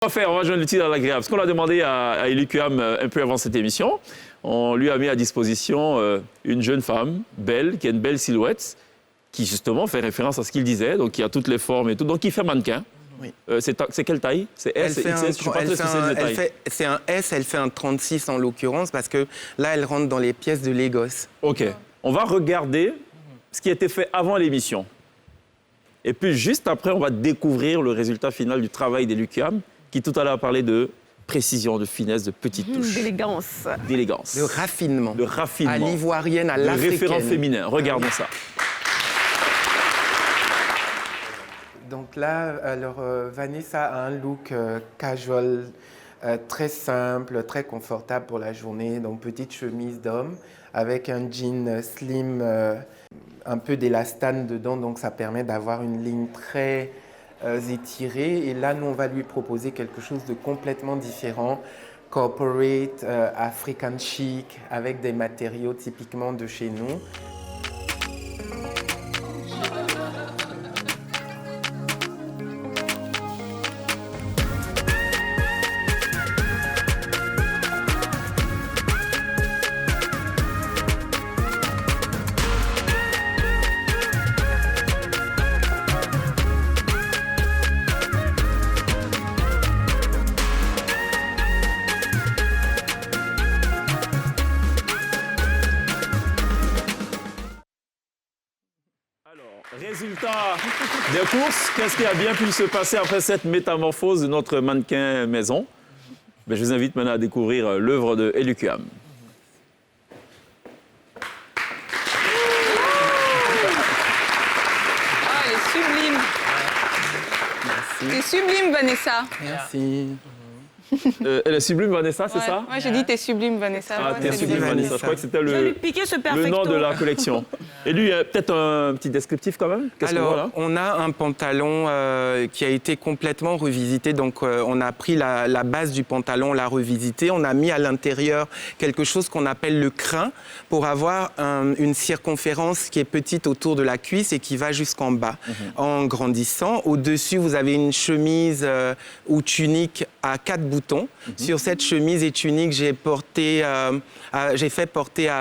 On va joindre l'utile à l'agréable. Ce qu'on a demandé à Elukuam un peu avant cette émission, on lui a mis à disposition une jeune femme, belle, qui a une belle silhouette, qui justement fait référence à ce qu'il disait, donc qui a toutes les formes et tout, donc qui fait mannequin. Oui. C'est quelle taille? C'est S, XS, je ne sais pas très de taille. C'est un S, elle fait un 36 en l'occurrence, parce que là, elle rentre dans les pièces de Lagos. OK. On va regarder ce qui a été fait avant l'émission. Et puis, juste après, on va découvrir le résultat final du travail d'Elukuam, qui tout à l'heure a parlé de précision, de finesse, de petites touches. D'élégance. D'élégance. De raffinement. De raffinement. À l'ivoirienne, à Le l'africaine. référent féminin. Regardons ça. Donc là, alors, Vanessa a un look casual, très simple, très confortable pour la journée. Donc, petite chemise d'homme avec un jean slim, un peu d'élastane dedans. Donc, ça permet d'avoir une ligne très étirée. Et là, nous, on va lui proposer quelque chose de complètement différent. Corporate, African chic, avec des matériaux typiquement de chez nous. Résultat des courses, qu'est-ce qui a bien pu se passer après cette métamorphose de notre mannequin maison? Je vous invite maintenant à découvrir l'œuvre de Elukuam. Ah, elle est sublime. T'es sublime, Vanessa. Merci. Elle est sublime, Vanessa, c'est Ouais. ça? Moi, j'ai dit t'es sublime, Vanessa. Ah, Ouais, t'es c'est sublime, bien. Vanessa. Je crois que c'était Je vais lui piquer ce perfecto. le nom de la collection. Et lui, peut-être un petit descriptif quand même? Qu'est-ce qu'on voit là? On a un pantalon qui a été complètement revisité. Donc, on a pris la base du pantalon, on l'a revisité. On a mis à l'intérieur quelque chose qu'on appelle le crin pour avoir une circonférence qui est petite autour de la cuisse et qui va jusqu'en bas. En grandissant, au-dessus, vous avez une chemise ou tunique à 4 boutons. Sur cette chemise et tunique, j'ai fait porter à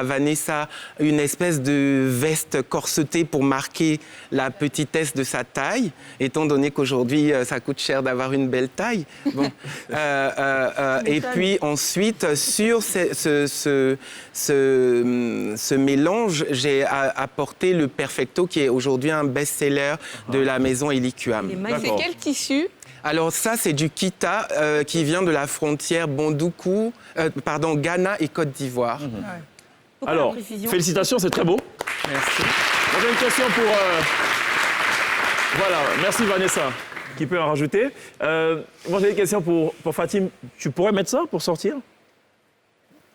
Vanessa une espèce de veste corsetée pour marquer la petitesse de sa taille, étant donné qu'aujourd'hui, ça coûte cher d'avoir une belle taille. Bon. Et puis ensuite, sur ce mélange, j'ai apporté le Perfecto, qui est aujourd'hui un best-seller de la maison Elukuam. C'est quel tissu? Alors ça, c'est du kita qui vient de la frontière Ghana et Côte d'Ivoire. Alors, félicitations, c'est très beau. Merci. Moi, j'ai une question pour... Voilà, merci Vanessa. Qui peut en rajouter? Moi, j'ai une question pour Fatim. Tu pourrais mettre ça pour sortir?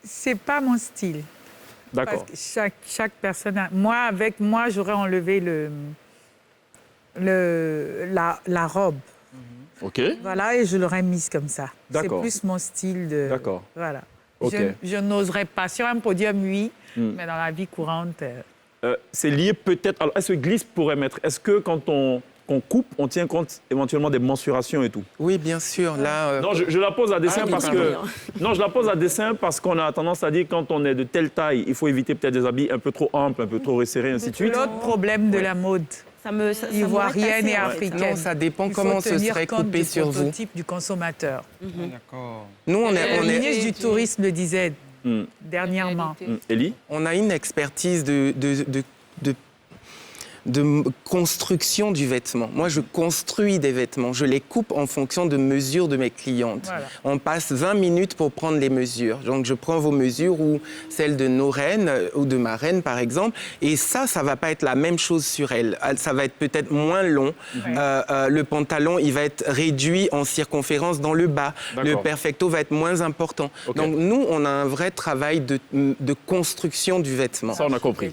C'est pas mon style. D'accord. Parce que chaque personne a... Moi, j'aurais enlevé la robe. OK. Voilà, et je l'aurais mise comme ça. C'est D'accord. plus mon style de... D'accord. Voilà. OK. Je n'oserais pas. Sur un podium, oui, mais dans la vie courante... C'est lié peut-être... Alors, est-ce que glisse pourrait mettre... Est-ce que quand on coupe, on tient compte éventuellement des mensurations et tout? Oui, bien sûr. Là, Non, je la pose à dessein oui, parce pardon. que... Non, je la pose à dessein parce qu'on a tendance à dire quand on est de telle taille, il faut éviter peut-être des habits un peu trop amples, un peu trop resserrés, ainsi de suite. L'autre problème de la mode, ivoirienne et africaine. Non, ça dépend comment ce serait coupé sur vous. Le type du consommateur. D'accord. Nous, on La est ministre du Tourisme le disait dernièrement. Élie? on a une expertise de construction du vêtement. Moi, je construis des vêtements. Je les coupe en fonction de mesures de mes clientes. Voilà. On passe 20 minutes pour prendre les mesures. Donc, je prends vos mesures ou celles de nos reines ou de ma reine, par exemple. Et ça va pas être la même chose sur elle. Ça va être peut-être moins long. Le pantalon, il va être réduit en circonférence dans le bas. Le D'accord. perfecto va être moins important. Ok. Donc, nous, on a un vrai travail de construction du vêtement. Ça, on a compris.